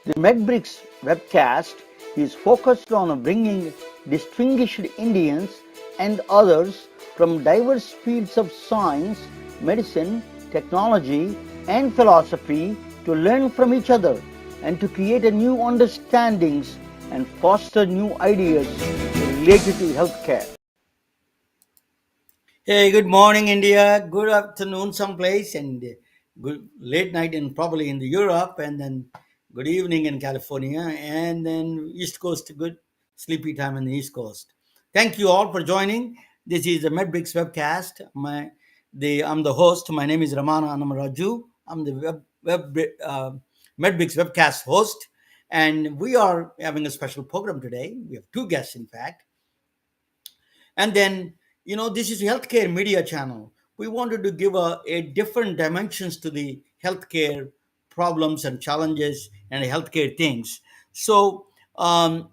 The MedBricks webcast is focused on bringing distinguished Indians and others from diverse fields of science, medicine, technology, and philosophy to learn from each other and to create a new understandings and foster new ideas related to healthcare. Hey, good morning, India. Good afternoon, someplace, and good late night, and probably in the Europe, and then good evening in California, and then East Coast. Good sleepy time in the East Coast. Thank you all for joining. This is the MedBricks webcast. I'm the host. My name is Ramana Anamaraju. I'm the MedBricks webcast host, and we are having a special program today. We have two guests, in fact. And then, this is healthcare media channel. We wanted to give a different dimensions to the healthcare problems and challenges and healthcare things. So, um,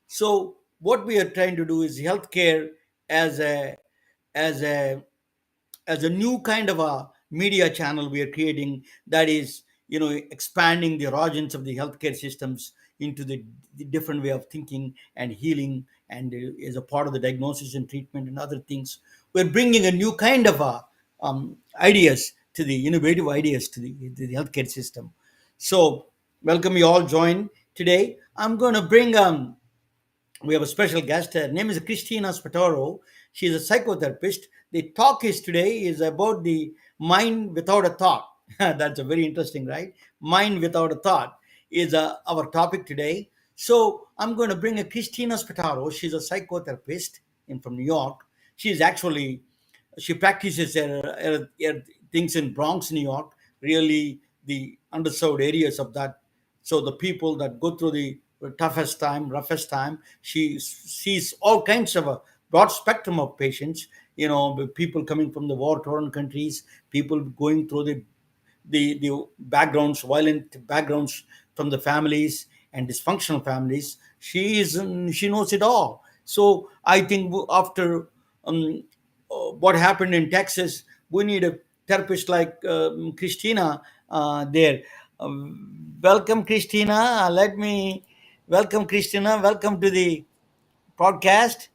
so what we are trying to do is healthcare as a as a as a new kind of a media channel we are creating, that is expanding the origins of the healthcare systems into the different way of thinking and healing, and as a part of the diagnosis and treatment and other things, we're bringing a new kind of ideas to the innovative ideas to the healthcare system. So welcome you all join today. I'm going to bring we have a special guest. Her name is Christina Spataro. She is a psychotherapist. The talk is today is about the mind without a thought. That's a very interesting, right? Mind without a thought is our topic today. So I'm going to bring a Christina Spataro. She's a psychotherapist from New York. She's actually she practices things in Bronx, New York, really the underserved areas of that. So the people that go through the toughest time, roughest time, she sees all kinds of a broad spectrum of patients. With people coming from the war-torn countries, people going through the backgrounds, violent backgrounds from the families and dysfunctional families. She knows it all. So I think after what happened in Texas, we need a therapist like Christina there. Welcome, Christina. Let me welcome Christina. Welcome to the podcast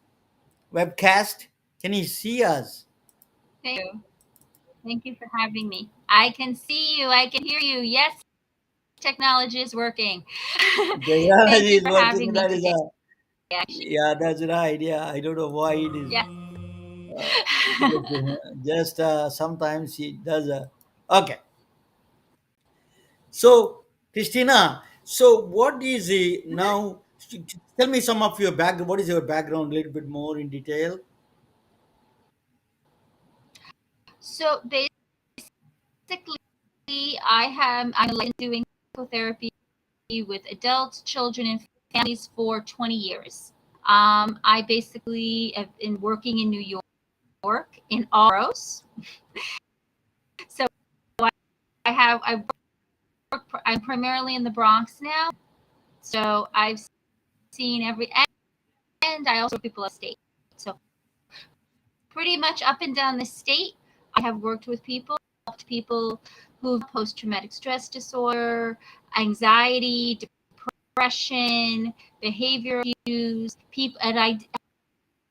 webcast. Can you see us? Thank you. Thank you for having me. I can see you. I can hear you. Yes, technology is working. Thank Technology you is for working. having me That is today. a Actually, Yeah, that's right. Yeah, I don't know why it is. yes. Uh, just sometimes it does. Okay, so Christina, so what is the Mhm. now? Tell me some of your background. What is your background a little bit more in detail? So basically, I'm licensed doing psychotherapy with adults, children, and families for 20 years. I basically have been working in New York in all boroughs. So I I'm primarily in the Bronx now. So I've seen every, and I also people upstate. So pretty much up and down the state, I have worked with people, helped people who have post-traumatic stress disorder, anxiety, depression, behavior issues, people, and I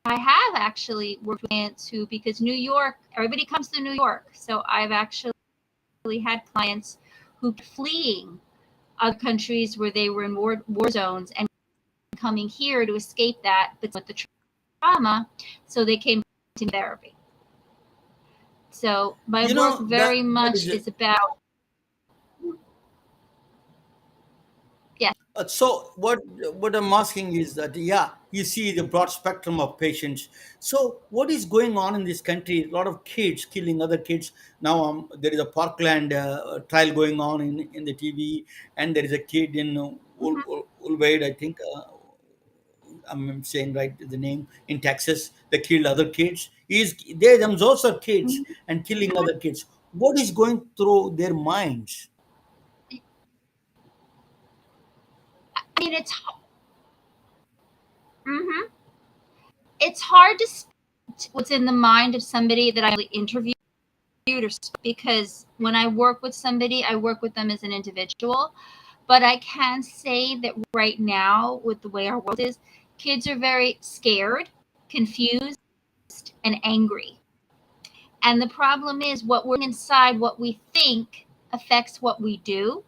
have actually worked with clients who, because New York, everybody comes to New York, so I've actually had clients who fleeing other countries where they were in war zones and coming here to escape that, but with the trauma, so they came to therapy. So my You work know that very that much is is about, yes. so what I'm asking is that, yeah, you see the broad spectrum of patients. So what is going on in this country? A lot of kids killing other kids. Now there is a Parkland trial going on in the TV, and there is a kid in Mhm. Ulvaid, I think. I'm saying right the name in Texas. They killed other kids. Is they themselves are kids Mhm. and killing other kids. What is going through their minds? I mean, mhm. It's hard to speak what's in the mind of somebody that I interviewed, or because when I work with somebody, I work with them as an individual. But I can say that right now, with the way our world is, kids are very scared, confused, and angry. And the problem is, what we're inside, what we think, affects what we do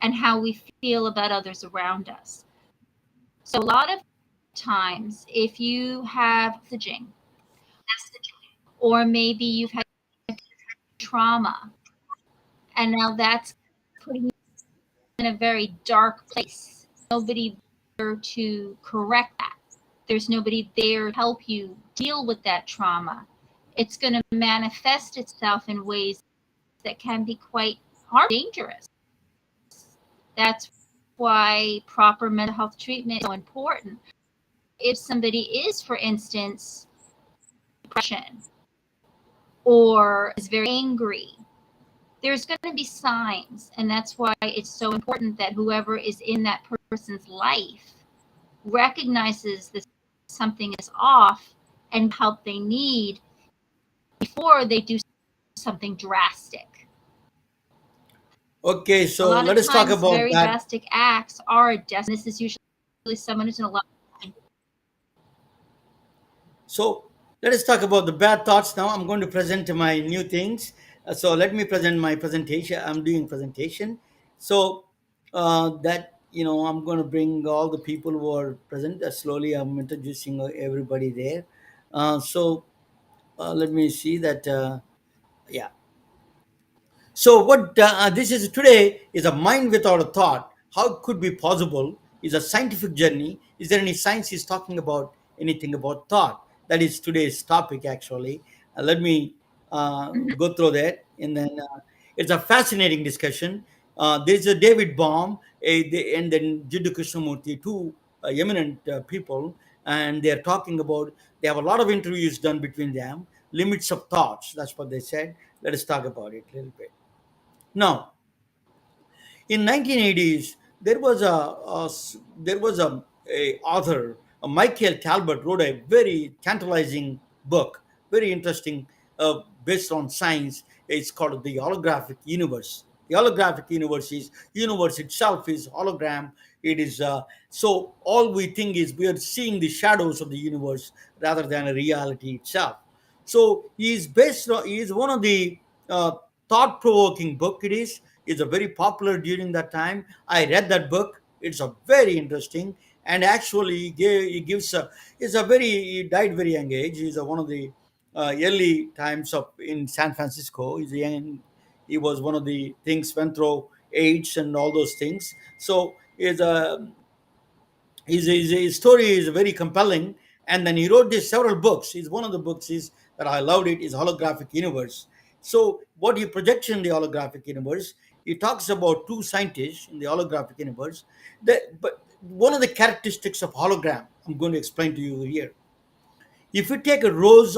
and how we feel about others around us. So, a lot of times, if you have or maybe you've had trauma, and now that's putting you in a very dark place. Nobody there to correct that. There's nobody there to help you deal with that trauma. It's going to manifest itself in ways that can be quite hard, dangerous. That's why proper mental health treatment is so important. If somebody is, for instance, depression or is very angry, there's going to be signs, and that's why it's so important that whoever is in that person's life recognizes that something is off and help they need before they do something drastic. Okay, A so lot let of us talk times, about very that. drastic acts are a death. This is usually someone who's in a lot of pain. So let us talk about the bad thoughts now. I'm going to present my new things. So let me present my presentation. I'm doing presentation. So that I'm going to bring all the people who are present. Slowly, I'm introducing everybody there. Let me see that. Yeah. So what this is today is a mind without a thought. How it could be possible is a scientific journey. Is there any science is talking about anything about thought? That is today's topic actually. Let me go through that, and then it's a fascinating discussion. There is a David Bohm and then Jiddu Krishnamurthy, two eminent people, and they're talking about. They have a lot of interviews done between them. Limits of thoughts. That's what they said. Let us talk about it a little bit. Now, in 1980s, there was a author, Michael Talbot, wrote a very tantalizing book, very interesting, based on science. It's called the holographic universe. The holographic universe itself is hologram. It is so all we think is we are seeing the shadows of the universe rather than a reality itself. So he is one of the uh, thought-provoking book. It's a very popular during that time. I read that book. It's a very interesting, and actually he gives a, it's a very he died very young age. He's one of the early times of in San Francisco. He was one of the things went through AIDS and all those things. So his story is very compelling, and then he wrote these several books. Is one of the books is that I loved it is holographic universe. So what he projects in the holographic universe, he talks about two scientists in the holographic universe. But one of the characteristics of hologram, I'm going to explain to you here. If you take a rose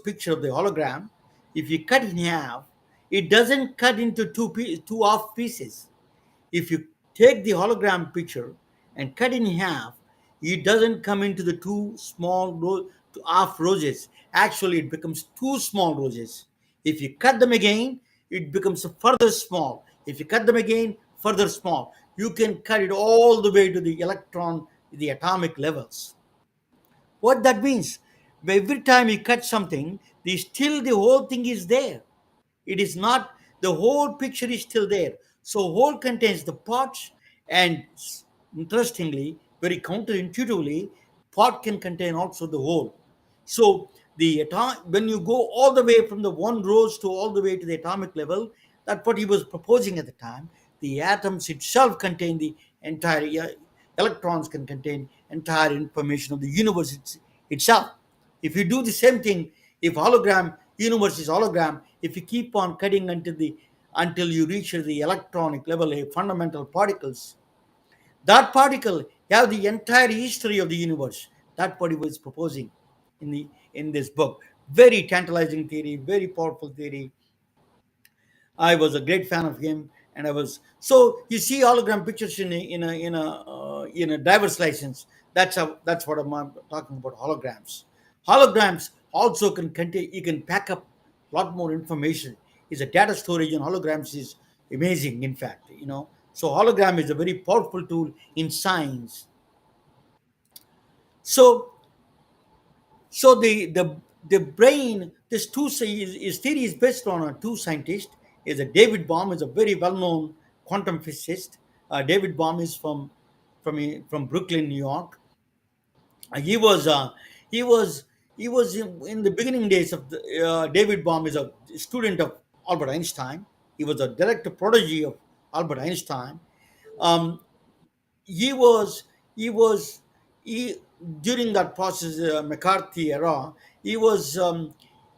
picture of the hologram, if you cut it in half, it doesn't cut into two half pieces. If you take the hologram picture and cut it in half, it doesn't come into the two half roses. Actually, it becomes two small roses. If you cut them again, it becomes further small. If you cut them again, further small. You can cut it all the way to the electron, the atomic levels. What that means? Every time you cut something, the whole thing is there. It is not the whole picture is still there. So whole contains the parts, and interestingly, very counterintuitively, part can contain also the whole. So when you go all the way from the one rose to all the way to the atomic level, that's what he was proposing at the time. The atoms itself contain the entire electrons can contain entire information of the universe itself. If you do the same thing, if hologram universe is hologram, if you keep on cutting until you reach the electronic level, a fundamental particles, that particle have the entire history of the universe. That's what he was proposing in this book. Very tantalizing theory, very powerful theory. I was a great fan of him, and I was so you see hologram pictures in a driver's license. That's what I'm talking about. Holograms also can contain. You can pack up a lot more information. Is a data storage in holograms is amazing. In fact, So hologram is a very powerful tool in science. So the brain, this two his theory is based on two scientists. Is a David Bohm, is a very well known quantum physicist. David Bohm is from Brooklyn, New York. He was he was he was in the beginning days of the, David Bohm is a student of Albert Einstein. He was a direct prodigy of Albert Einstein. Um, he was he was he During that process, McCarthy era, he was um,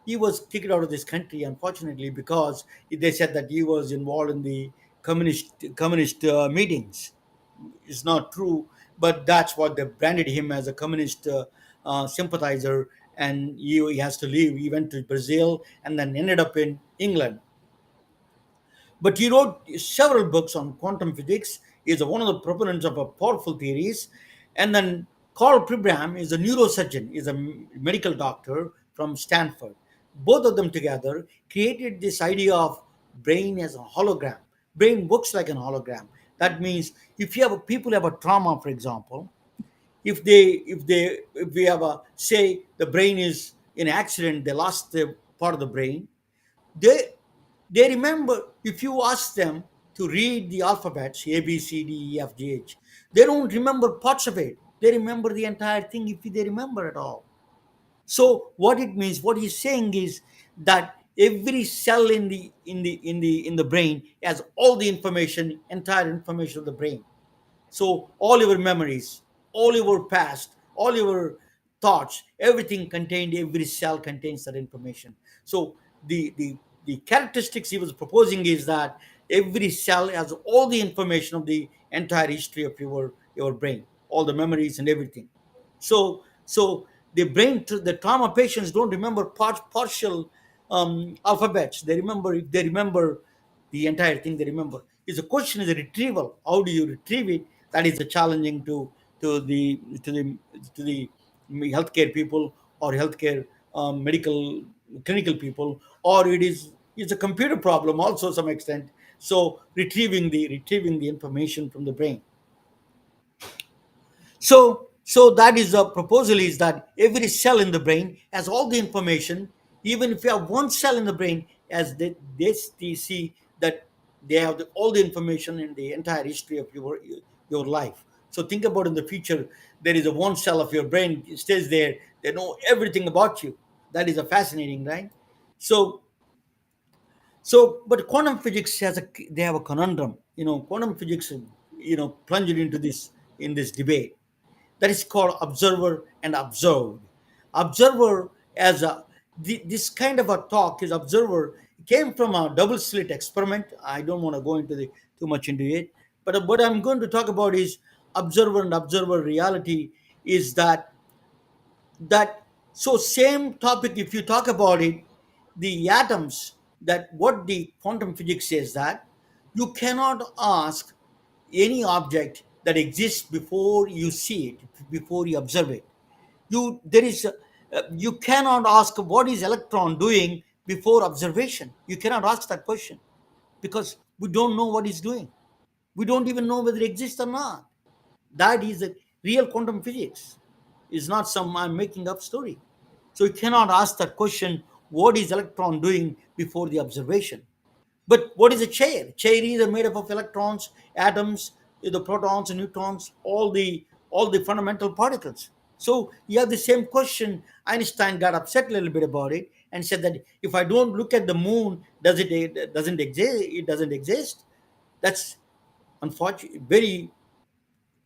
he was kicked out of this country, unfortunately, because they said that he was involved in the communist meetings. It's not true, but that's what they branded him, as a communist sympathizer, and he has to leave. He went to Brazil and then ended up in England. But he wrote several books on quantum physics. He is one of the proponents of a powerful theories. And then Carl Pribram is a neurosurgeon, is a medical doctor from Stanford. Both of them together created this idea of brain as a hologram. Brain works like an hologram. That means if you have people have a trauma, for example, if we have a, say the brain is in an accident, they lost the part of the brain, they they remember. If you ask them to read the alphabets A, B, C, D, E, F, G, H, they don't remember parts of it. They remember the entire thing, if they remember at all. So what it means, what he's saying is that every cell in the brain has all the information, entire information of the brain. So all your memories, all your past, all your thoughts, everything contained, every cell contains that information. So the characteristics he was proposing is that every cell has all the information of the entire history of your brain, all the memories and everything. So the trauma patients don't remember partial alphabets. They remember, if they remember the entire thing, they remember. Is the question is a retrieval. How do you retrieve it? That is a challenging to the to the to the healthcare people, or healthcare medical clinical people, or it's a computer problem also, to some extent. So retrieving the information from the brain. So that is the proposal, is that every cell in the brain has all the information. Even if you have one cell in the brain, as they see that they have all the information in the entire history of your life. So think about, in the future, there is a one cell of your brain, it stays there. They know everything about you. That is a fascinating, right? So but quantum physics they have a conundrum. Quantum physics, plunged into this in this debate, that is called observer and observed. Observer, as this kind of a talk is observer, came from a double slit experiment. I don't want to go into too much into it, but what I'm going to talk about is observer and observer reality. Is that so same topic, if you talk about it, the atoms, that what the quantum physics says, that you cannot ask any object that exists before you see it, before you observe it. You cannot ask what is electron doing before observation. You cannot ask that question, because we don't know what it's doing. We don't even know whether it exists or not. That is a real quantum physics. It's not some I'm making up story. So you cannot ask that question, what is electron doing before the observation? But what is a chair? Chair is made up of electrons, atoms, the protons and neutrons, all the fundamental particles. So you have the same question. Einstein got upset a little bit about it and said that if I don't look at the moon, doesn't exist? It doesn't exist. That's unfortunate. Very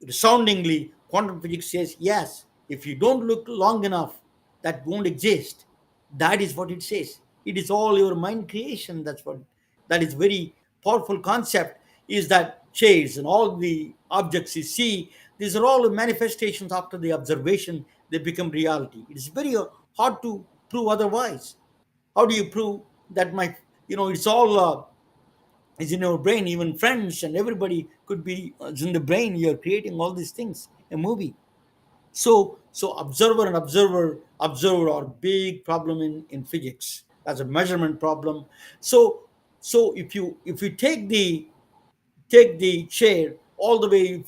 resoundingly, quantum physics says yes. If you don't look long enough, that won't exist. That is what it says. It is all your mind creation. That is very powerful concept. Is that chairs and all the objects you see, these are all manifestations after the observation. They become reality. It is very hard to prove otherwise. How do you prove that it's all is in your brain? Even friends and everybody could be is in the brain. You're creating all these things, a movie. So observer are big problem in physics as a measurement problem. So if you take take the chair all the way,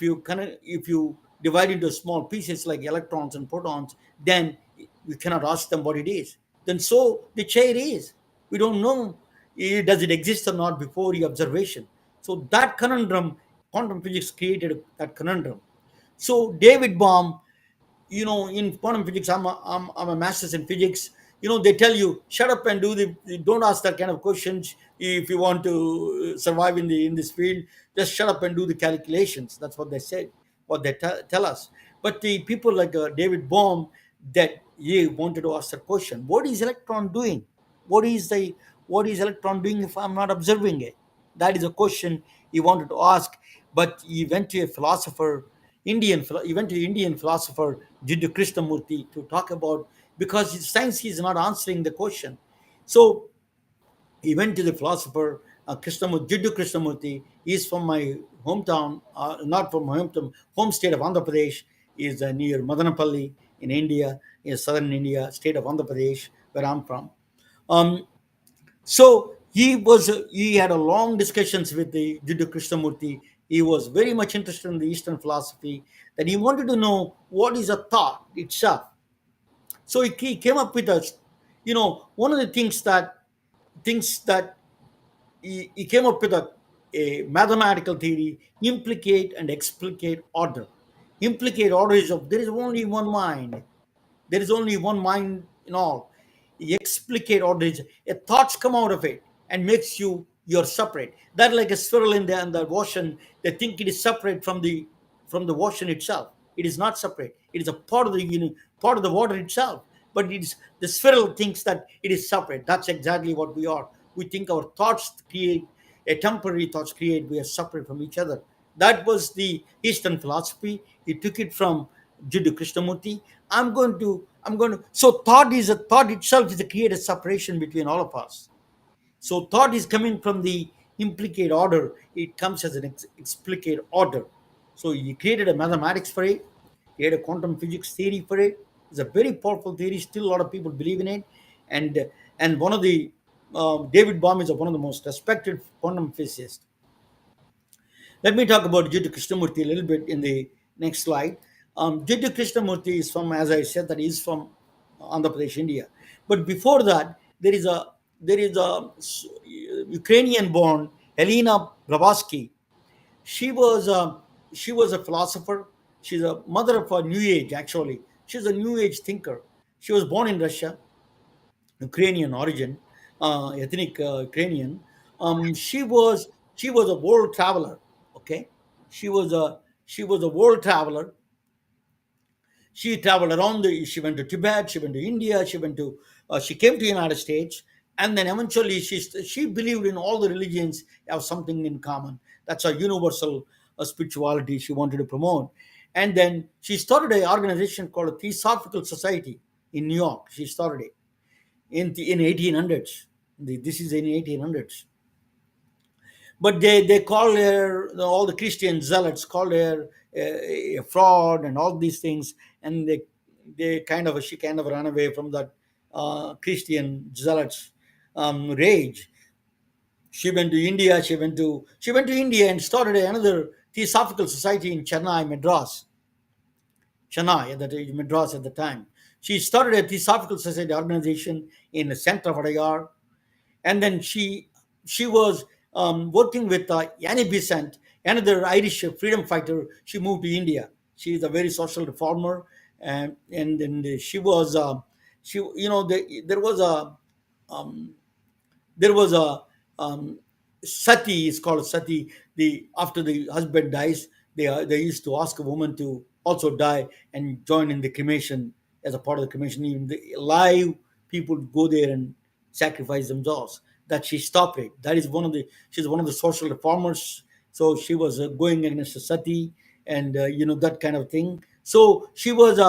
if you divide into small pieces like electrons and protons, then we cannot ask them what it is. Then so the chair is. We don't know, does it exist or not before the observation. So that conundrum, quantum physics created that conundrum. So David Bohm, in quantum physics, I'm a master's in physics. They tell you, shut up and don't ask that kind of questions. If you want to survive in this field, just shut up and do the calculations. That's what they said, what they tell us. But the people like David Bohm, that he wanted to ask that question: what is electron doing? What is the what is electron doing if I'm not observing it? That is a question he wanted to ask. But he went to a philosopher, he went to Indian philosopher Jiddu Krishnamurthy to talk about, because science is not answering the question. So he went to the philosopher Jiddu Krishnamurthy. He is from my hometown, not from my hometown, home state of Andhra Pradesh. He is near Madanapalli in India, in southern India, state of Andhra Pradesh, where I'm from. Um, so he had a long discussions with the Jiddu Krishnamurti. He was very much interested in the Eastern philosophy. That he wanted to know what is a thought itself. So he came up with one of the things that he came up with a mathematical theory: implicate and explicate order. Implicate order is of there is only one mind. There is only one mind in all. You explicate order is a thoughts come out of it and makes you're separate. That like a swirl in the ocean. They think it is separate from the ocean itself. It is not separate. It is a part of part of the water itself. But it is the swirl thinks that it is separate. That's exactly what we are. We think our thoughts create a temporary thoughts create. We are separate from each other. That was the Eastern philosophy. He took it from Jiddu Krishnamurti. So thought itself is a created separation between all of us. So thought is coming from the implicate order. It comes as an explicate order. So he created a mathematics for it. He had a quantum physics theory for it. It's a very powerful theory. Still, a lot of people believe in it. And one of the David Bohm is one of the most respected quantum physicists. Let me talk about Jiddu Krishnamurti a little bit in the next slide. Jiddu Krishnamurti is from, as I said, that he is from Andhra Pradesh, India. But before that, there is a Ukrainian-born Helena Blavatsky. She was a she was a philosopher. She's a mother of a New Age. Actually, she's a New Age thinker. She was born in Russia, Ukrainian origin, ethnic Ukrainian. She was a world traveler. Okay, she was a world traveler. She traveled around she went to Tibet, she went to India, she came to United States, and then eventually she believed in all the religions have something in common. That's a universal spirituality she wanted to promote. And then she started an organization called a Theosophical Society in New York. She started it in 1800s. This is in 1800s. But they call her, all the Christian zealots called her a fraud and all these things. And she kind of ran away from that Christian zealots rage. She went to India. She went to India and started another Theosophical Society in Chennai at Madras at the time. She started a Theosophical Society organization in the center of Adyar. And then she was working with Annie Besant, another Irish freedom fighter. She moved to India. She is a very social reformer, and then she was she you know the, um, there was a sati is called sati. The After the husband dies, they used to ask a woman to also die and join in the cremation. As a part of the cremation, even the live people go there and sacrifice themselves. That she stopped it. That is she's one of the social reformers. So she was going against the sati, and that kind of thing. So she was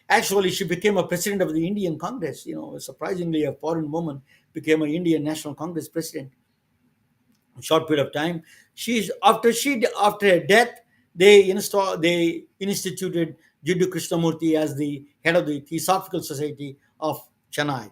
actually she became a president of the Indian Congress. Surprisingly, a foreign woman became an Indian National Congress president in a short period of time. After her death, they instituted Jiddu Krishnamurti as the head of the Theosophical Society of Chennai.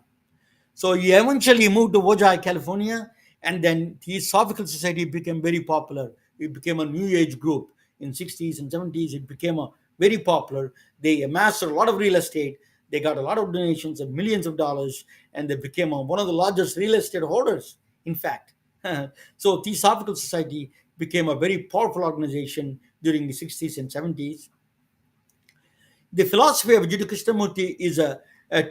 So he eventually moved to Ojai, California, and then Theosophical Society became very popular. It became a new age group. In 60s and 70s, it became a very popular. They amassed a lot of real estate. They got a lot of donations of millions of dollars, and they became one of the largest real estate holders, in fact. So Theosophical Society became a very powerful organization during the 60s and 70s. The philosophy of Jiddu Krishnamurthy is a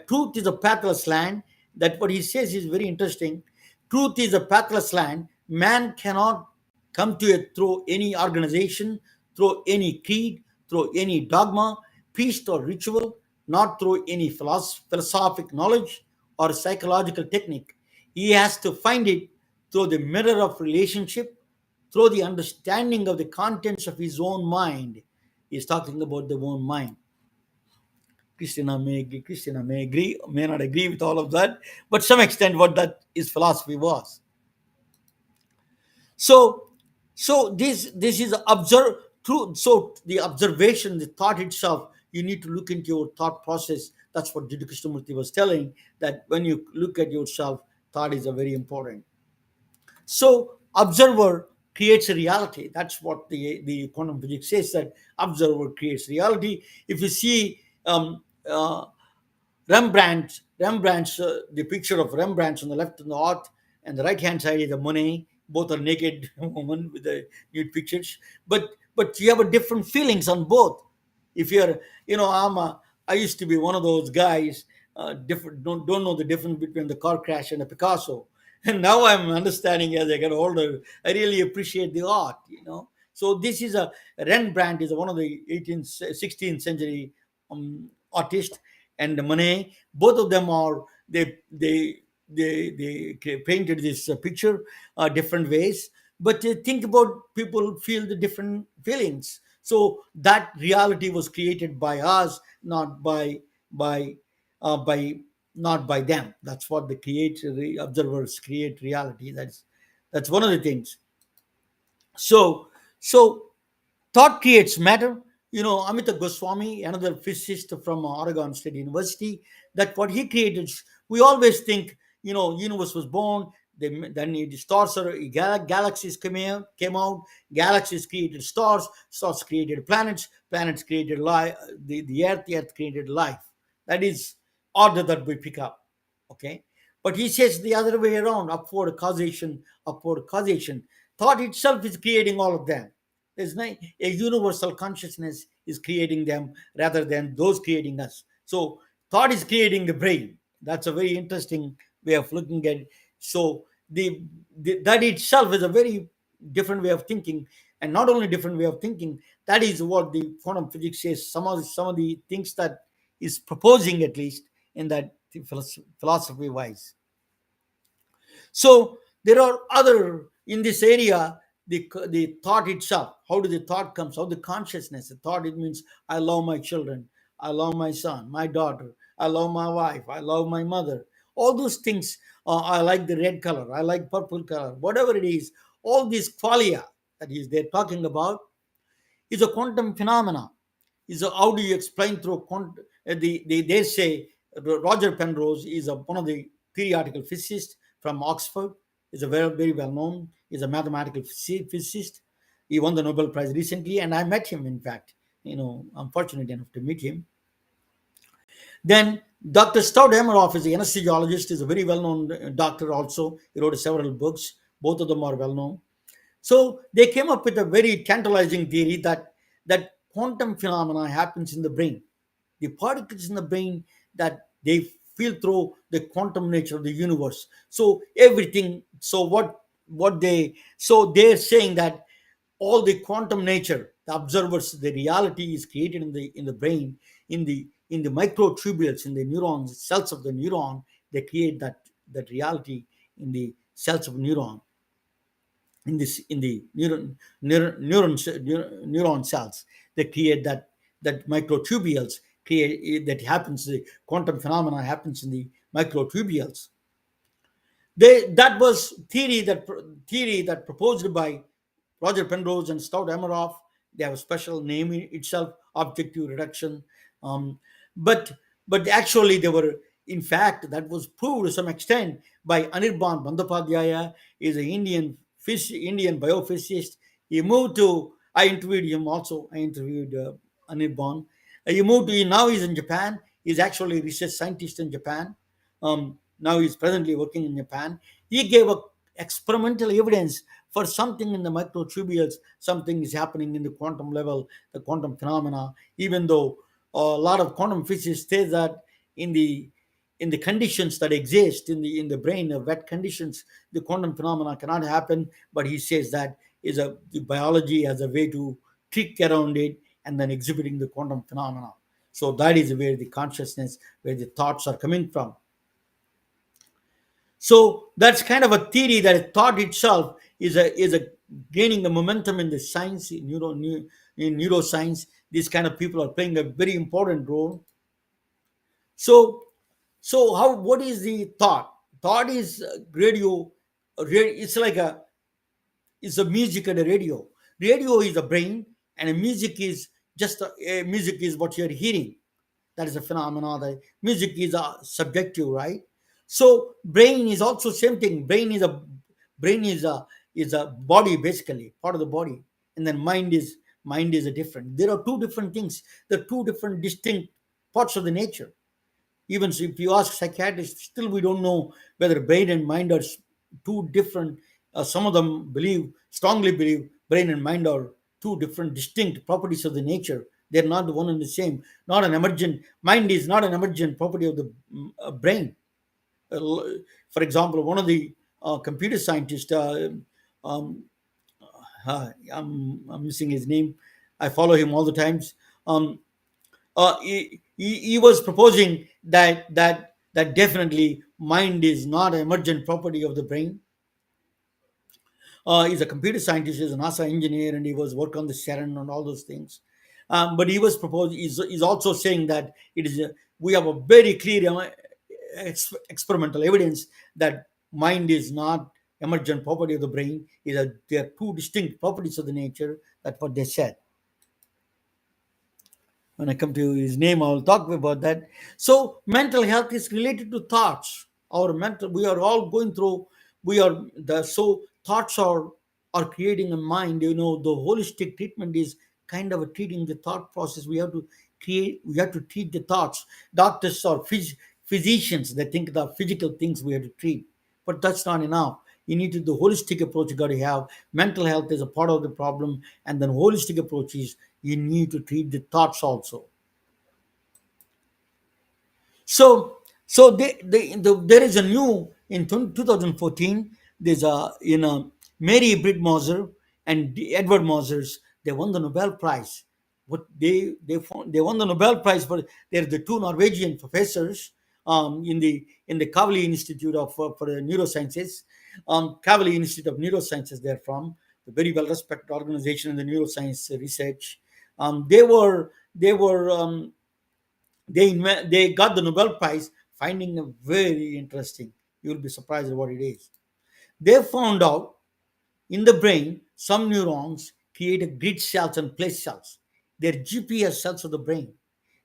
truth is a pathless land. That what he says is very interesting. Truth is a pathless land. Man cannot come to it through any organization, through any creed, through any dogma, priest or ritual, not through any philosophic knowledge or psychological technique. He has to find it through the mirror of relationship, through the understanding of the contents of his own mind. He's talking about the own mind. Christina may agree, may not agree with all of that, but some extent what that his philosophy was. So, this is observe through. So the observation, the thought itself, you need to look into your thought process. That's what Jiddu Krishnamurti was telling. That when you look at yourself, thought is a very important. So observer creates a reality. That's what the quantum physics says, that observer creates reality. If you see Rembrandt's the picture of Rembrandt on the left and the art, and the right hand side is a Monet. Both are naked women with the nude pictures, but you have a different feelings on both. If you're, I used to be one of those guys, different don't know the difference between the car crash and a Picasso, and now I'm understanding as I get older. I really appreciate the art. So this is a Rembrandt is one of the 18th, 16th century artist, and Monet. Both of them are they painted this picture different ways. But think about people feel the different feelings. So that reality was created by us, not by by not by them. That's what the observers create reality. That's one of the things. So thought creates matter. Amita Goswami, another physicist from Oregon State University, that what he created, we always think, universe was born, then the stars or galaxies came out, galaxies created stars, stars created planets, planets created life, the earth created life. That is order that we pick up. Okay. But he says the other way around, upward causation, upward causation. Thought itself is creating all of them. There's no, a universal consciousness is creating them rather than those creating us. So thought is creating the brain. That's a very interesting way of looking at it. So that itself is a very different way of thinking, and not only different way of thinking. That is what the quantum physics says. Some of the things that is proposing, at least in that philosophy wise. So there are other in this area. The thought itself. How do the thought comes? How the consciousness? The thought, it means I love my children. I love my son, my daughter. I love my wife. I love my mother. All those things. I like the red color. I like purple color. Whatever it is, all these qualia that is they're talking about is a quantum phenomena. Is how do you explain through they say Roger Penrose is one of the theoretical physicists from Oxford. Is a very well known. Is a mathematical physicist. He won the Nobel Prize recently, and I met him. In fact, I'm fortunate enough to meet him. Then Dr. Stout Emeroff is a anesthesiologist. Is a very well known doctor. Also, he wrote several books. Both of them are well known. So they came up with a very tantalizing theory that quantum phenomena happens in the brain. The particles in the brain that they feel through the quantum nature of the universe. So everything. So they're saying that all the quantum nature, the observers, the reality is created in the brain, in the microtubules, in the neurons, cells of the neuron. They create that reality in the cells of neuron, in the neuron cells. They create that microtubules create that happens. The quantum phenomena happens in the microtubules. That was theory that proposed by Roger Penrose and Stout Emeroff. They have a special name in itself, objective reduction. Um, but but actually they were, in fact, that was proved to some extent by Anirban Bandyopadhyaya. Is an Indian Indian biophysicist. He moved to. I interviewed him also. I interviewed Anil Bon. He moved to. Now he's in Japan. He's actually a research scientist in Japan. Now he's presently working in Japan. He gave a experimental evidence for something in the microtubules. Something is happening in the quantum level, the quantum phenomena. Even though a lot of quantum physicists say that in the conditions that exist in the brain, wet conditions, the quantum phenomena cannot happen. But he says that is a the biology has a way to trick around it and then exhibiting the quantum phenomena. So that is where the consciousness, where the thoughts are coming from. So that's kind of a theory that thought itself is a gaining a momentum in the science, in neuroscience. These kind of people are playing a very important role. So how, what is the thought? Thought is radio. It's like a music and a radio. Radio is the brain, and a music is just music is what you're hearing. That is a phenomenon. That music is subjective, right? So brain is also same thing. Brain is a body, basically part of the body, and then mind is a different. There are two different things. There are two different distinct parts of the nature. Even if you ask psychiatrists, still we don't know whether brain and mind are two different. Some of them strongly believe, brain and mind are two different, distinct properties of the nature. They're not the one and the same. Not an emergent mind is not an emergent property of the brain. For example, one of the computer scientists, um, I'm missing his name. I follow him all the times. Um, he was proposing that definitely mind is not an emergent property of the brain. He's a computer scientist, he's a NASA engineer, and he was work on the Sharon and all those things. But he was proposing. He's also saying that we have a very clear experimental evidence that mind is not emergent property of the brain. Is that they are two distinct properties of the nature. That's what they said. When I come to his name, I will talk about that. So, mental health is related to thoughts. Our mental, we are all going through. We are the so thoughts are creating a mind. The holistic treatment is kind of a treating the thought process. We have to create. We have to treat the thoughts. Doctors or physicians, they think the physical things we have to treat, but that's not enough. You need to the holistic approach. You got to have mental health is a part of the problem, and then holistic approach is you need to treat the thoughts also. There is a new in 2014. There's a Mary Britt Moser and Edward Mosers. They won the Nobel Prize. What they won the Nobel Prize for. They're the two Norwegian professors in the Kavli Institute for Neurosciences, Kavli Institute of Neurosciences. They're from the very well respected organization in the neuroscience research. They got the Nobel Prize finding a very interesting. You will be surprised at what it is. They found out in the brain some neurons create a grid cells and place cells. They're GPS cells of the brain.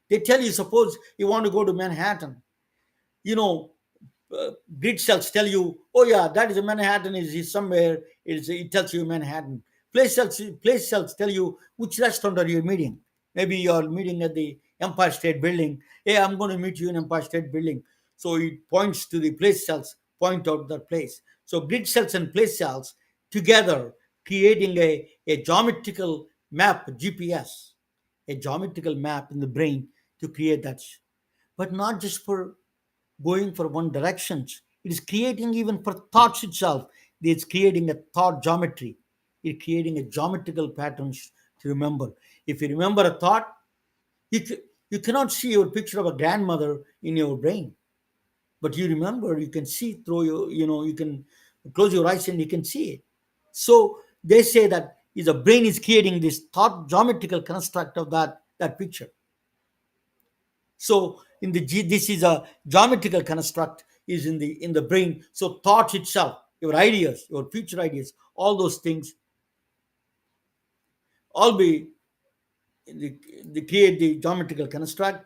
They tell you, suppose you want to go to Manhattan, you know, grid cells tell you, oh yeah, that is a Manhattan is somewhere. It tells you Manhattan. Place cells tell you which restaurant are you meeting. Maybe you are meeting at the Empire State Building. Hey, I'm going to meet you in Empire State Building. So it points to the place cells, point out that place. So grid cells and place cells together creating a geometrical map, GPS, a geometrical map in the brain to create that. But not just for going for one direction. It is creating even for thoughts itself. It's creating a thought geometry. It's creating a geometrical patterns to remember. If you remember a thought, you cannot see your picture of a grandmother in your brain, but you remember, you can see through you can close your eyes and you can see it. So they say that is the brain is creating this thought geometrical construct of that picture. So this is a geometrical construct is in the brain. So thought itself, your ideas, your future ideas, all those things, all be they create the geometrical construct.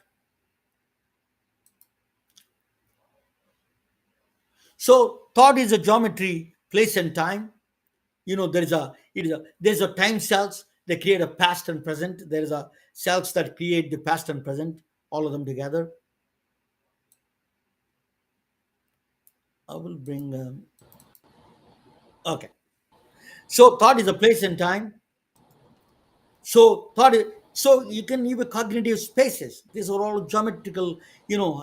So thought is a geometry, place and time. There's a time cells that create a past and present. There is a cells that create the past and present, all of them together. I will bring. Okay, so thought is a place and time. So you can even cognitive spaces. These are all geometrical,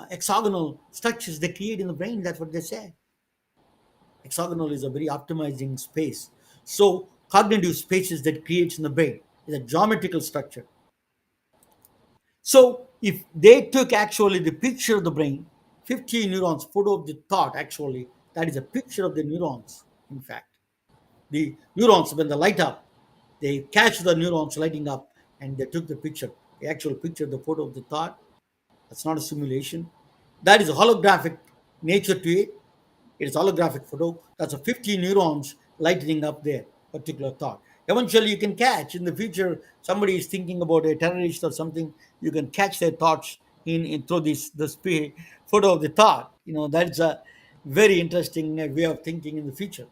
hexagonal structures they create in the brain. That's what they say. Hexagonal is a very optimizing space. So cognitive spaces that creates in the brain is a geometrical structure. So if they took actually the picture of the brain, 50 neurons, photo of the thought, actually, that is a picture of the neurons, in fact. The neurons, when they light up, they catch the neurons lighting up and they took the picture, the actual picture, the photo of the thought. That's not a simulation. That is a holographic nature to it. It is holographic photo. That's a 50 neurons lighting up their particular thought. Eventually, you can catch in the future somebody is thinking about a terrorist or something. You can catch their thoughts in through photo of the thought. That's a very interesting way of thinking in the future.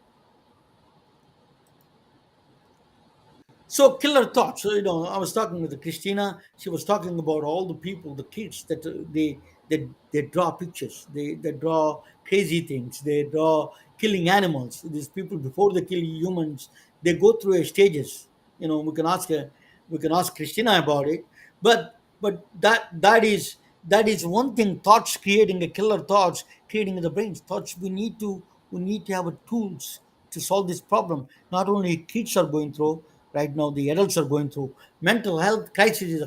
So killer thoughts. So I was talking with Christina. She was talking about all the people, the kids that they draw pictures. They draw crazy things. They draw killing animals. These people before they kill humans, they go through a stages. We can ask Christina about it. But that is one thing. Thoughts creating a killer thoughts creating in the brains. Thoughts we need to have a tools to solve this problem. Not only kids are going through right now, the adults are going through. Mental health crisis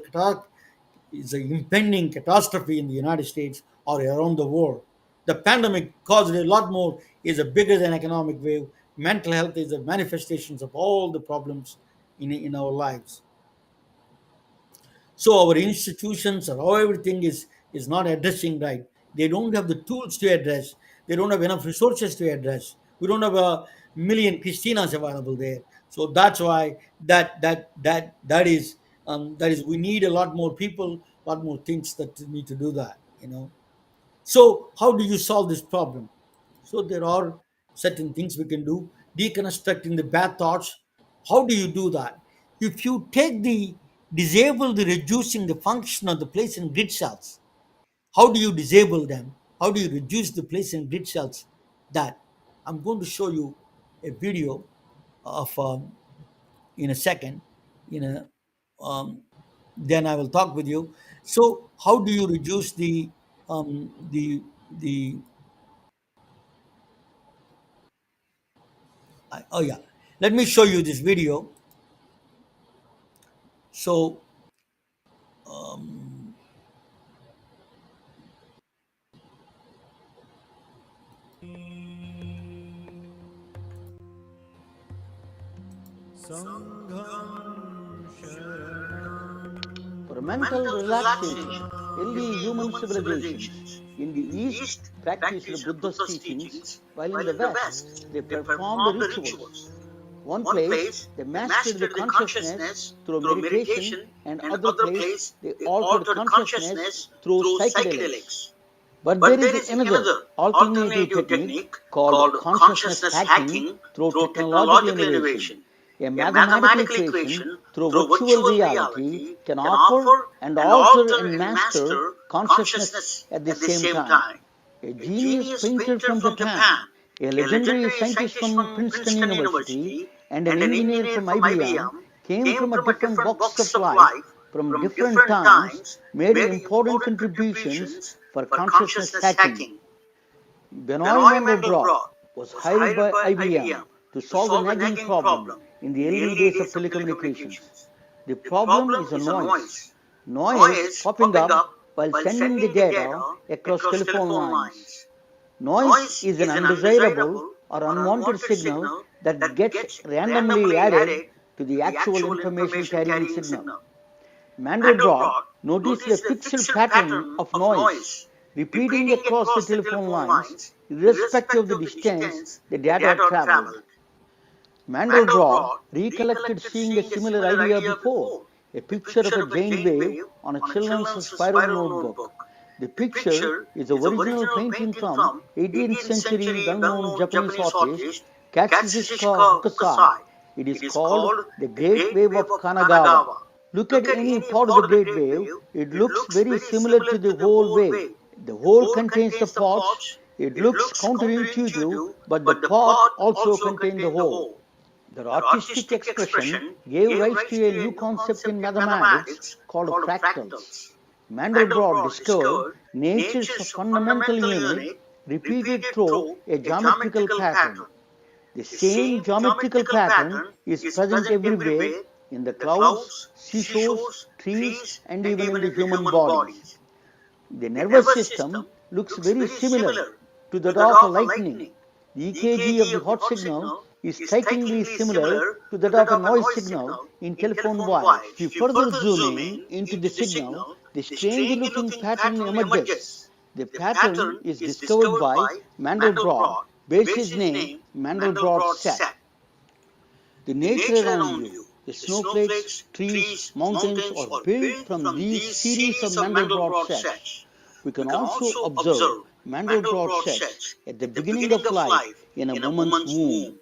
is an impending catastrophe in the United States or around the world. The pandemic caused a lot more, is a bigger than economic wave. Mental health is a manifestations of all the problems in our lives. So our institutions or how everything is not addressing right. They don't have the tools to address. They don't have enough resources to address. We don't have a million Christinas available there. So that's why that is we need a lot more people, a lot more things that need to do that. So, how do you solve this problem? So, there are certain things we can do. Deconstructing the bad thoughts. How do you do that? If you take disable the reducing the function of the place and grid cells, how do you disable them? How do you reduce the place and grid cells? That I'm going to show you a video of in a second. In a um, Then I will talk with you. So, how do you reduce the oh yeah, let me show you this video. So, for mental relaxation, early human civilizations in the East practiced Buddha's teachings, while in the West they performed rituals. One place they mastered the consciousness through meditation, and other place they altered consciousness through psychedelics. But there is another alternative technique called consciousness hacking through technological innovation. A mathematical equation through virtual reality can offer and alter and master consciousness at the same time. A genius painter from Japan, a legendary scientist from Princeton University, and an engineer from IBM came from a different walks of life from different times, made important contributions for consciousness hacking. Benoit Mandelbrot was hired by IBM to solve a nagging problem in the early days of telecommunications. The problem is a noise. Noise popping up while sending the data across telephone lines. Noise is an undesirable or unwanted signal that gets randomly added to the actual information carrying signal. Mandelbrot noticed a fixed pattern of noise repeating across the telephone lines, irrespective of the distance the data traveled. Mandelbrot recollected seeing a similar idea before, a picture of a giant wave on a children's spiral notebook. The picture is the original painting from 18th century well-known Japanese artist Katsushika Hokusai It is called the Great Wave of Kanagawa. Look at any part of the Great Wave, it looks very similar to the whole wave. The whole contains the parts. It looks counterintuitive, but the part also contains the whole. Their artistic expression gave rise to a new concept in mathematics called fractals. Mandelbrot discovered nature's fundamental unit repeated through a geometrical pattern. The same geometrical pattern is present everywhere in the clouds, seashores, trees, and even in the human bodies. The nervous system looks very similar to that of a lightning. The EKG of the heart signal is strikingly similar to that of a noise signal in telephone wires. If you further zoom in into the signal, the strange looking pattern emerges. The pattern is discovered by Mandelbrot, based his name Mandelbrot set. The nature around you, the snowflakes, trees, mountains are built from these series of Mandelbrot sets. We can also observe Mandelbrot sets at the beginning of life in a woman's womb.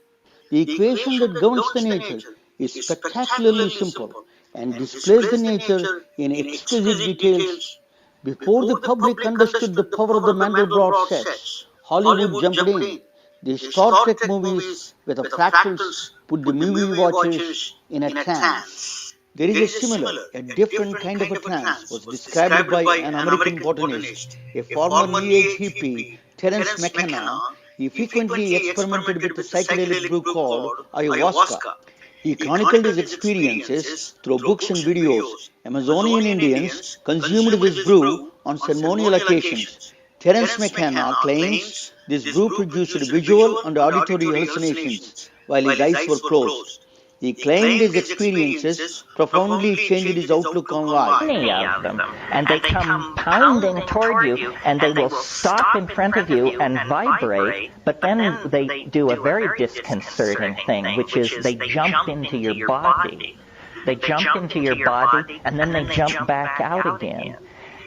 The equation that governs the nature is spectacularly simple and displays the nature in exquisite details. Before the public understood the power of the Mandelbrot sets, Hollywood jumped in. The Star Trek movies with the fractals put the movie watchers in a trance. There is a similar, a different kind of a trance was described by an American botanist, a former New Age hippie, Terence McKenna. He frequently experimented with a psychedelic brew called ayahuasca. He chronicled his experiences through books and videos. Amazonian Indians consumed this brew on ceremonial occasions. Terence McKenna claims this brew produced visual and auditory hallucinations while his eyes were closed. He claimed his experiences profoundly changed his outlook on life. Many of them, and they come pounding toward you, and they will stop in front of you and vibrate, but then they do a very disconcerting thing, which is they jump into your body. They jump into your body, and then they jump back out again.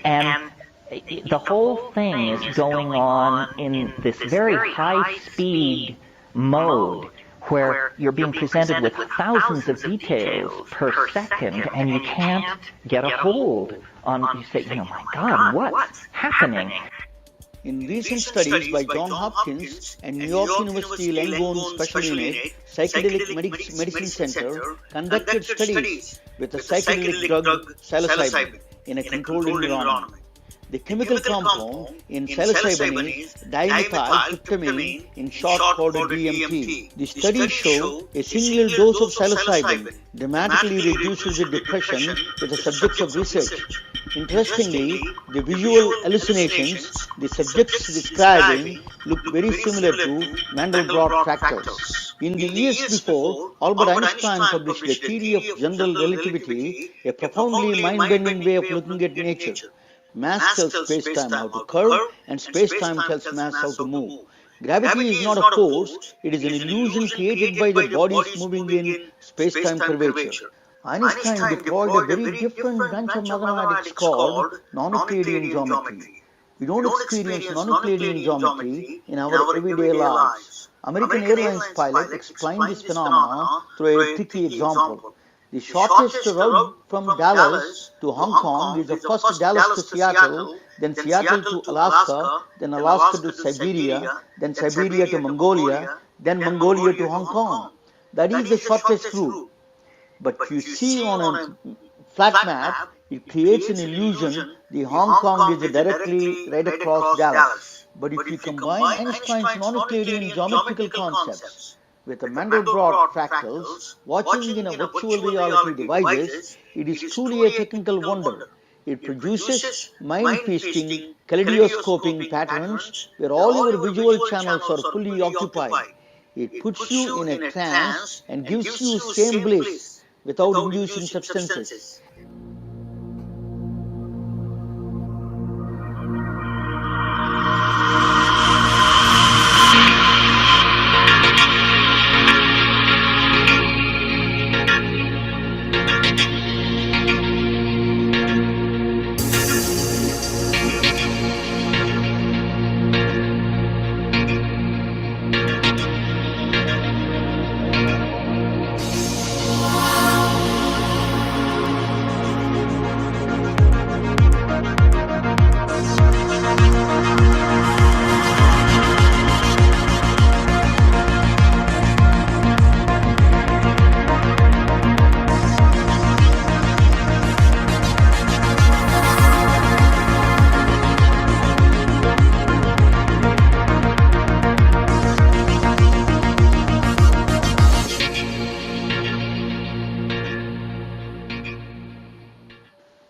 And the whole thing is going on in this very high-speed mode, where you're being presented with thousands of details per second, and you can't get a hold on, you say, my God, what's happening? In recent studies by Johns Hopkins and New York University Langone Special Unit Psychedelic Medicine Center conducted studies with the psychedelic drug psilocybin in a controlled environment. The chemical compound in psilocybin is dimethyltryptamine, in short called DMT. The studies show a single dose of psilocybin dramatically reduces the depression with the subjects of research. Interestingly, the visual hallucinations the subjects describing look very similar to Mandelbrot fractals. In the years before, Albert Einstein published the theory of general relativity, a profoundly mind-bending way of looking at nature. Mass tells space-time how to curve, and space-time tells mass how to move. Gravity is not a force, it is an illusion created by the bodies moving in space-time curvature. Einstein deployed a very different branch of mathematics called non-Euclidean geometry. We don't experience non-Euclidean geometry in our everyday lives. American Airlines pilot explained this phenomenon through a tricky example. The shortest route from Dallas to Hong Kong is the first Dallas to Seattle, then Seattle to Alaska, then Alaska to Siberia, then Siberia to Mongolia, then Mongolia to Hong Kong. That is the shortest route. But you see on a flat map, it creates an illusion the Hong Kong is directly right across Dallas. But if you combine Einstein's non-Euclidean geometrical concepts with the Mandelbrot fractals, watching in a virtual reality devices, it is truly a technical wonder. It produces mind-feasting, kaleidoscoping patterns where all your visual channels are fully occupied. It puts you in a trance and gives you same bliss without inducing substances.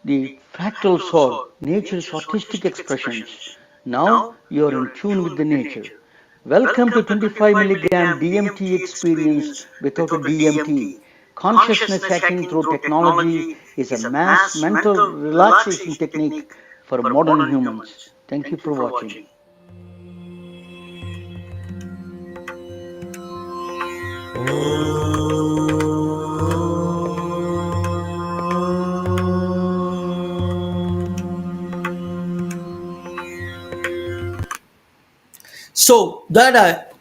The fractals are nature's artistic expressions. Now you are in tune with the nature. Welcome to 25 milligram DMT experience without a DMT. Consciousness hacking through technology is a mass mental relaxation technique for modern humans. Thank you for watching. So that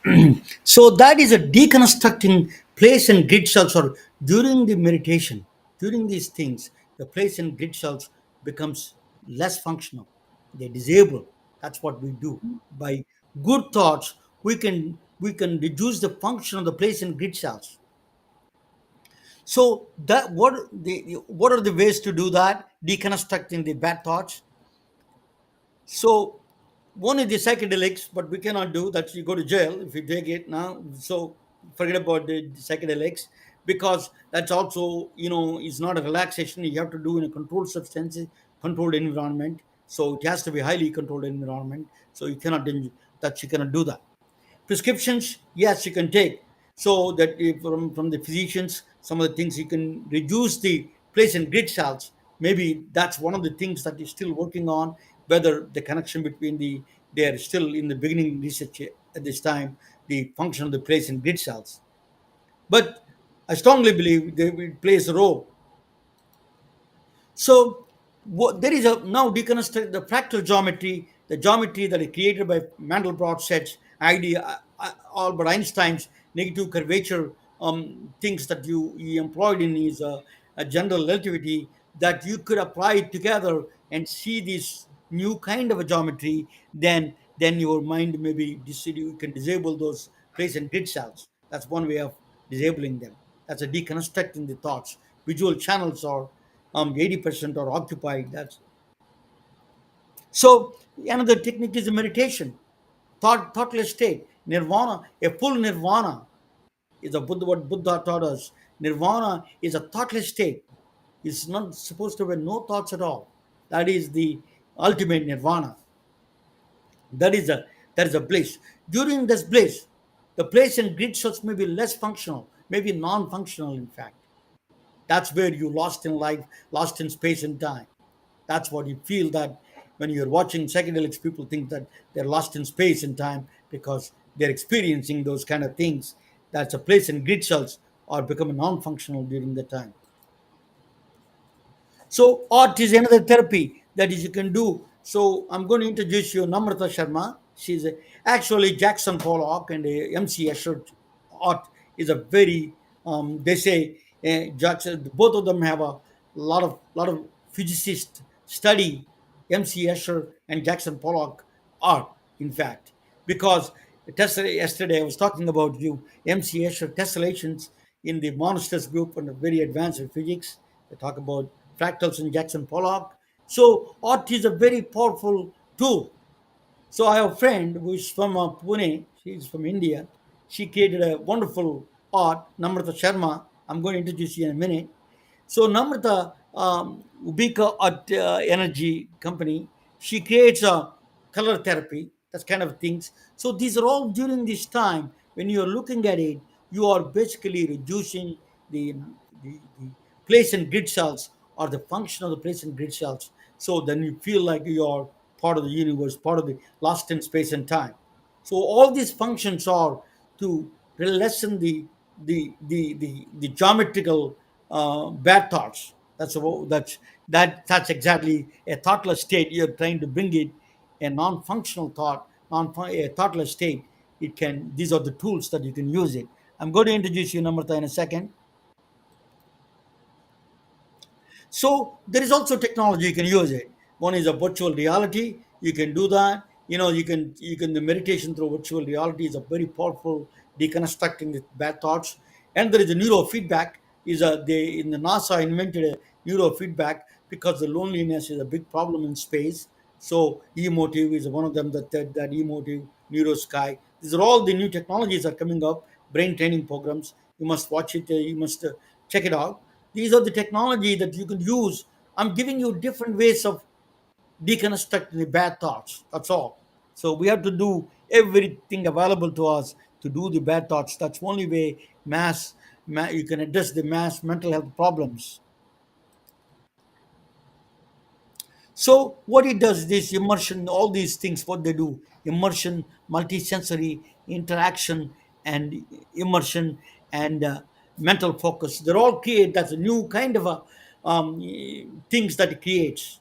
so that is a deconstructing place and grid cells, or during the meditation, during these things, the place and grid cells becomes less functional. They disable. That's what we do. By good thoughts, we can reduce the function of the place and grid cells. So that what are the ways to do that? Deconstructing the bad thoughts. So one is the psychedelics, but we cannot do that. You go to jail if you take it now. So forget about the psychedelics, because that's also, is not a relaxation. You have to do in a controlled substance, controlled environment. So it has to be highly controlled environment. So you cannot do that. Prescriptions, yes, you can take. So that from the physicians, some of the things you can reduce the place and grid cells. Maybe that's one of the things that is still working on, whether the connection between they are still in the beginning research at this time, the function of the place and grid cells. But I strongly believe they will plays a role. So there is a now deconstruct the fractal geometry, the geometry that is created by Mandelbrot sets, idea, Albert Einstein's negative curvature things that you employed in his a general relativity, that you could apply it together and see this new kind of a geometry. Then your mind maybe you can disable those place and grid cells. That's one way of disabling them. That's a deconstructing the thoughts. Visual channels are 80% are occupied. That's so. Another technique is meditation, thoughtless state, nirvana. A full nirvana is a Buddha. What Buddha taught us, nirvana is a thoughtless state. It's not supposed to have no thoughts at all. That is the ultimate nirvana. That is a bliss. During this bliss, the place and grid cells may be less functional, maybe non-functional. In fact, that's where you lost in life, lost in space and time. That's what you feel, that when you're watching psychedelics, people think that they're lost in space and time because they're experiencing those kind of things. That's a place in grid cells are becoming non-functional during the time. So art is another therapy that is you can do. So I'm going to introduce you Namrata Sharma. She's actually Jackson Pollock and MC Escher. Art is a very they say Jackson. Both of them have a lot of physicists study MC Escher and Jackson Pollock art. In fact, because yesterday I was talking about you MC Escher tessellations in the monsters group and very advanced in physics. They talk about fractals in Jackson Pollock. So art is a very powerful tool. So I have a friend who is from Pune. She's from India. She created a wonderful art, Namrata Sharma. I'm going to introduce you in a minute. So Namrata Ubika Art Energy Company, she creates a color therapy, that kind of things. So these are all during this time when you are looking at it, you are basically reducing the place and grid cells or the function of the place and grid cells. So then you feel like you are part of the universe, part of the lost in space and time. So all these functions are to lessen the geometrical bad thoughts. That's exactly a thoughtless state. You're trying to bring it a non-functional thought, a thoughtless state. It can. These are the tools that you can use it. I'm going to introduce you, Namrata, in a second. So there is also technology you can use it. One is a virtual reality. You can do that. You can the meditation through virtual reality is a very powerful deconstructing the bad thoughts. And there is a neurofeedback. Is a they in the NASA invented a neurofeedback because the loneliness is a big problem in space. So emotive is one of them. That emotive neurosky. These are all the new technologies are coming up. Brain training programs. You must watch it. You must check it out. These are the technology that you can use I'm giving you different ways of deconstructing the bad thoughts. That's all. So we have to do everything available to us to do the bad thoughts. That's the only way you can address the mass mental health problems. So what it does, this immersion, all these things, what they do, immersion, multisensory interaction, and immersion and mental focus. They're all create. That's a new kind of a things that it creates.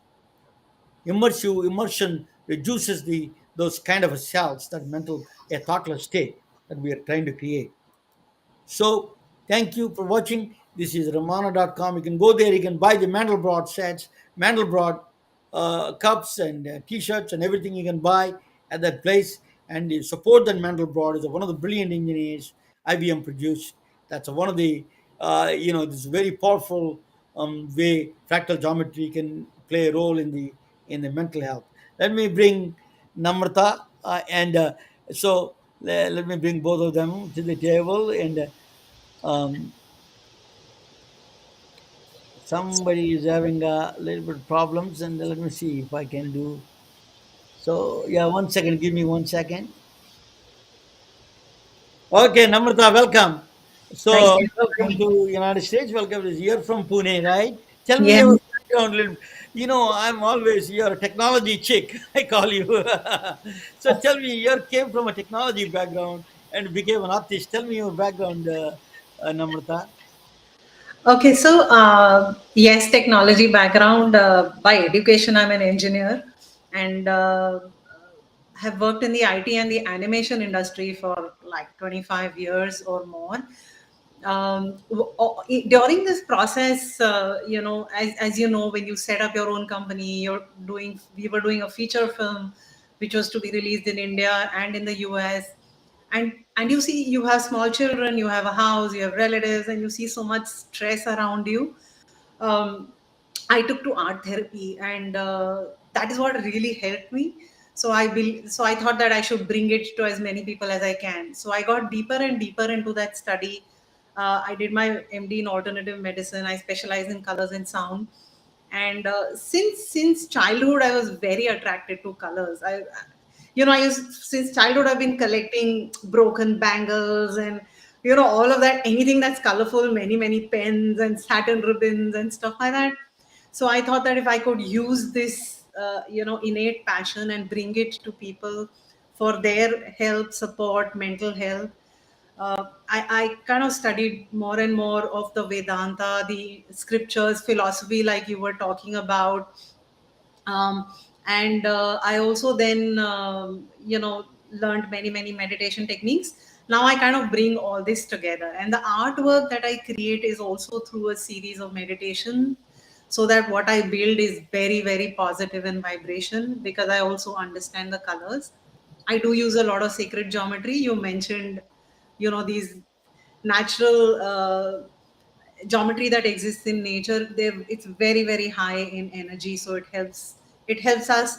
Immersion reduces the those kind of cells, that mental a thoughtless state that we are trying to create. So thank you for watching. This is Ramana.com. You can go there. You can buy the Mandelbrot sets, Mandelbrot cups and t-shirts and everything you can buy at that place. And you support that Mandelbrot is one of the brilliant engineers IBM produced. That's one of the this very powerful way fractal geometry can play a role in the mental health. Let me bring Namrata and so let me bring both of them to the table and um, somebody is having a little bit of problems and let me see if I can do so. Yeah, 1 second, give me 1 second. Okay, Namrata, welcome. So Thank you. welcome to United States. Welcome. You're from Pune, right? Tell me Yeah. your background. I'm always you're a technology chick. I call you. So tell me, you came from a technology background and became an artist. Tell me your background, Namrata. Okay, so yes, technology background. By education, I'm an engineer and have worked in the IT and the animation industry for like 25 years or more. During this process, as you know, when you set up your own company, we were doing a feature film which was to be released in India and in the US. And you see, you have small children, you have a house, you have relatives, and you see so much stress around you. um, I took to art therapy, and that is what really helped me. So I thought that I should bring it to as many people as I can. So I got deeper and deeper into that study. I did my MD in alternative medicine. I specialize in colors and sound, and since childhood, I was very attracted to colors. I used since childhood I've been collecting broken bangles and all of that, anything that's colorful, many pens and satin ribbons and stuff like that. So I thought that if I could use this innate passion and bring it to people for their health support, mental health. I kind of studied more and more of the Vedanta, the scriptures, philosophy, like you were talking about. And I also then learned many meditation techniques. Now I kind of bring all this together, and the artwork that I create is also through a series of meditation, so that what I build is very positive in vibration, because I also understand the colors. I do use a lot of sacred geometry. You mentioned these natural geometry that exists in nature. It's very high in energy, so it helps us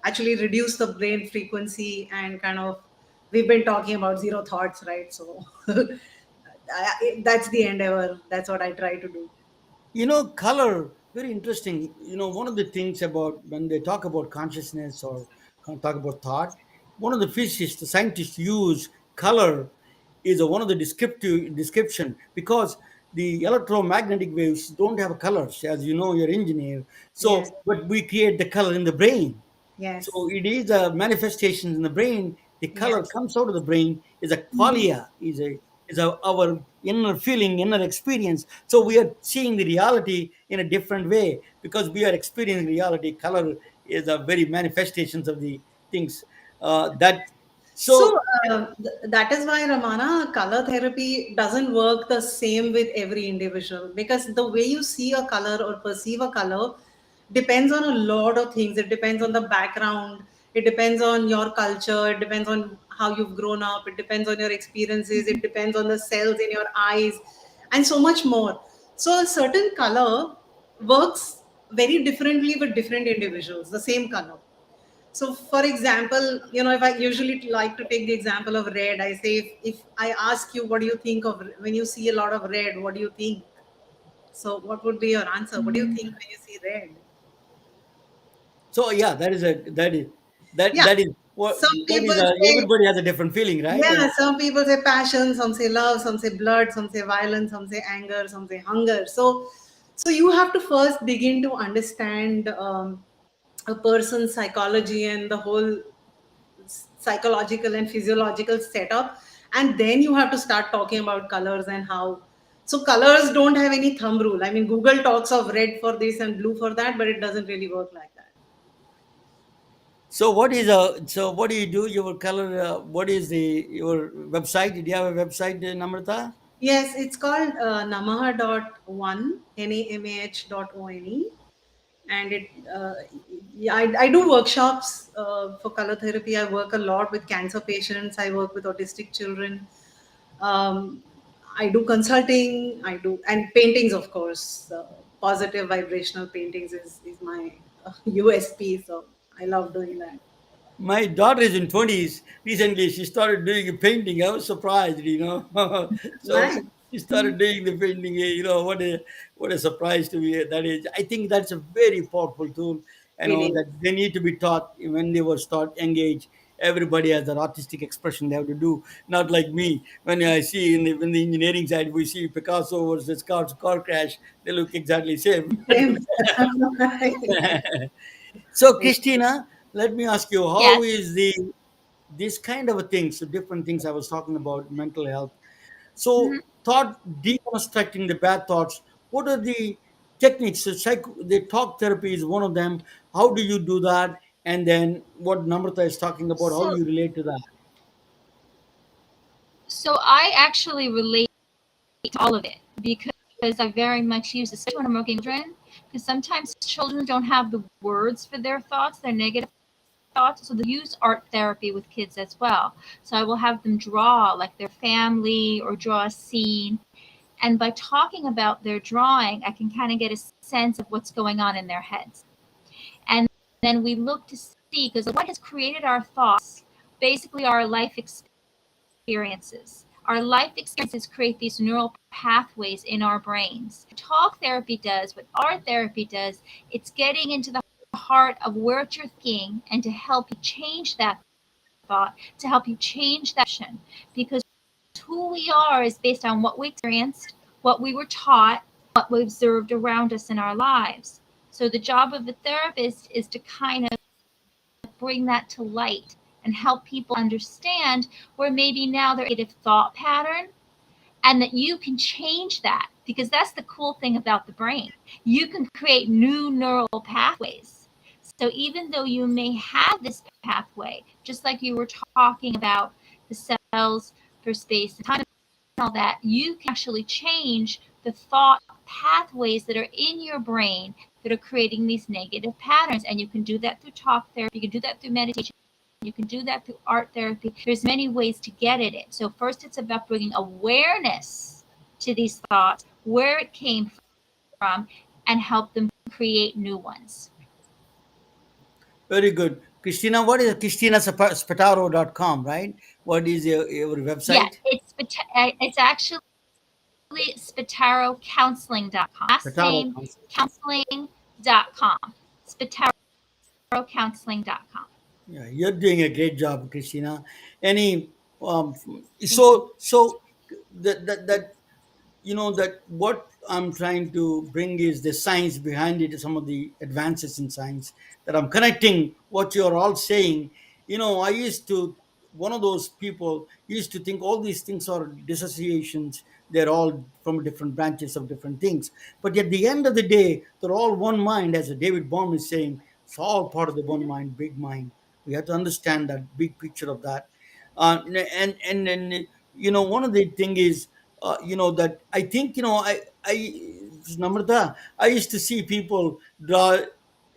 actually reduce the brain frequency, and kind of, we've been talking about zero thoughts, right? So that's the endeavor. That's what I try to do. Color, very interesting. One of the things about when they talk about consciousness or talk about thought, one of the physicists, the scientists use color is one of the descriptive description because the electromagnetic waves don't have colors, as you know, you're engineer. So, Yes. but we create the color in the brain. So Yes. it is a manifestation in the brain. The color Yes. comes out of the brain is a qualia, is our inner feeling, inner experience. So we are seeing the reality in a different way because we are experiencing reality. Color is a very manifestations of the things that. So So that is why, Ramana, color therapy doesn't work the same with every individual, because the way you see a color or perceive a color depends on a lot of things. It depends on the background, it depends on your culture, it depends on how you've grown up, it depends on your experiences, it depends on the cells in your eyes, and so much more. So a certain color works very differently with different individuals, the same color. So, for example, if I usually like to take the example of red, I say, if I ask you, what do you think of when you see a lot of red? What do you think? So, what would be your answer? What do you think when you see red? So yeah, that is a that is that Yeah, that is what some that people is say, everybody has a different feeling, right? And yeah, some people say passion, some say love, some say blood, some say violence, some say anger, some say hunger. So you have to first begin to understand a person's psychology and the whole psychological and physiological setup, and then you have to start talking about colors and how. So colors don't have any thumb rule. I mean, Google talks of red for this and blue for that, but it doesn't really work like that. so what do you do? Your color. What is the your website? Did you have a website, Namrata? Yes, it's called namaha.one, NAMAH.one. And yeah, I do workshops for color therapy. I work a lot with cancer patients. I work with autistic children. Um, I do consulting. I do, and paintings, of course. Positive vibrational paintings is my USP. So I love doing that. My daughter is in 20s. Recently, she started doing a painting. I was surprised, So Nice. she started doing the painting. What a surprise to me that is. I think that's a very powerful tool. It That is. they need to be taught when they were start engage. Everybody has that artistic expression they have to do. Not like me. When I see in the engineering side, we see Picasso versus car crash. They look exactly same. Same. So, Christina, let me ask you, how Yes. is the this kind of a things, so different things I was talking about mental health. So, Mhm. thought deconstructing the bad thoughts. What are the techniques? So the talk therapy is one of them. How do you do that? And then what Namrata is talking about, how do So, you relate to that? so I actually relate to all of it because I very much use, especially when I'm working with children, because sometimes children don't have the words for their thoughts, their negative thoughts. So they use art therapy with kids as well. So I will have them draw like their family or draw a scene. And by talking about their drawing, I can kind of get a sense of what's going on in their heads. And then we look to see, because what has created our thoughts, basically our life experiences. Our life experiences create these neural pathways in our brains. Talk therapy does, what art therapy does, it's getting into the heart of where you're thinking and to help you change that thought, to help you change that action. Because who we are is based on what we experienced, what we were taught, what we observed around us in our lives. So the job of a therapist is to kind of bring that to light and help people understand where maybe now their negative thought pattern, and that you can change that, because that's the cool thing about the brain. You can create new neural pathways. So even though you may have this pathway, just like you were talking about the cells for space and time and all that, you can actually change the thought pathways that are in your brain that are creating these negative patterns. And you can do that through talk therapy, you can do that through meditation, you can do that through art therapy. There's many ways to get at it. So first it's about bringing awareness to these thoughts, where it came from, and help them create new ones. Very good. Christina, what is ChristinaSpataro.com, right? What is your Yes, website? it's actually spatarocounseling.com. Last Spataro. name counseling.com. Spatarocounseling.com. Yeah, you're doing a great job, Christina. Any um, so that that what I'm trying to bring is the science behind it, some of the advances in science that I'm connecting what you're all saying. I used to one of those people used to think all these things are dissociations. They're all from different branches of different things, but at the end of the day they're all one mind, as David Bohm is saying. It's all part of the one mind, big mind. We have to understand that big picture of that. And one of the thing is, that I think, Namrata, I used to see people draw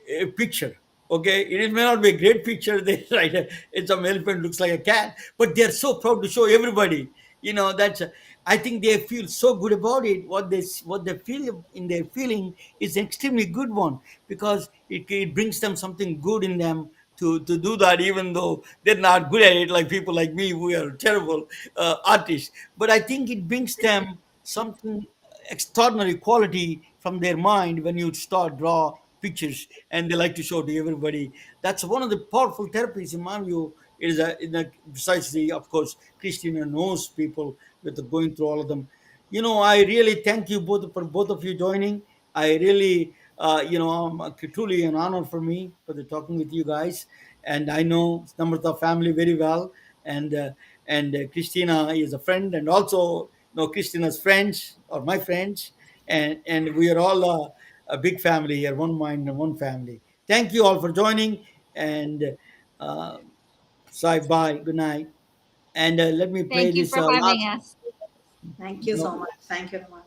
a picture. Okay, it may not be a great picture. They write it's some elephant looks like a cat, but they're so proud to show everybody. That's. I think they feel so good about it. What they feel in their feeling is an extremely good one, because it brings them something good in them to do that, even though they're not good at it, like people like me, we are terrible artists. But I think it brings them something extraordinary quality from their mind when you start draw pictures and they like to show to everybody. That's one of the powerful therapies in my view. It is precisely, of course, Christina knows people with going through all of them. I really thank you both for both of you joining. I really, truly an honor for me for the talking with you guys. And I know Namrata family very well, and Christina is a friend, and also Christina's friends or my friends, and we are all a big family here, one mind and one family. Thank you all for joining, and uh, say bye, good night, and let me play Thank you this for having last. us. Thank you so No, much. Thank you, Ramana.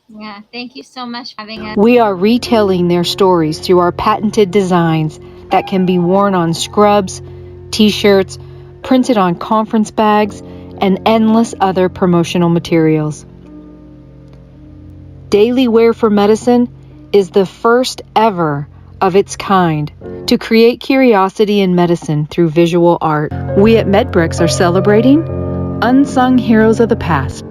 Yeah, thank you so much for having us. We are retelling their stories through our patented designs that can be worn on scrubs, t-shirts, printed on conference bags, and endless other promotional materials. Daily Wear for Medicine is the first ever of its kind to create curiosity in medicine through visual art. We at MedBricks are celebrating unsung heroes of the past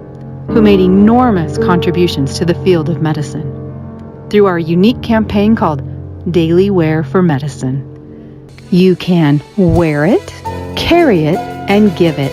who made enormous contributions to the field of medicine through our unique campaign called Daily Wear for Medicine. You can wear it, carry it, and give it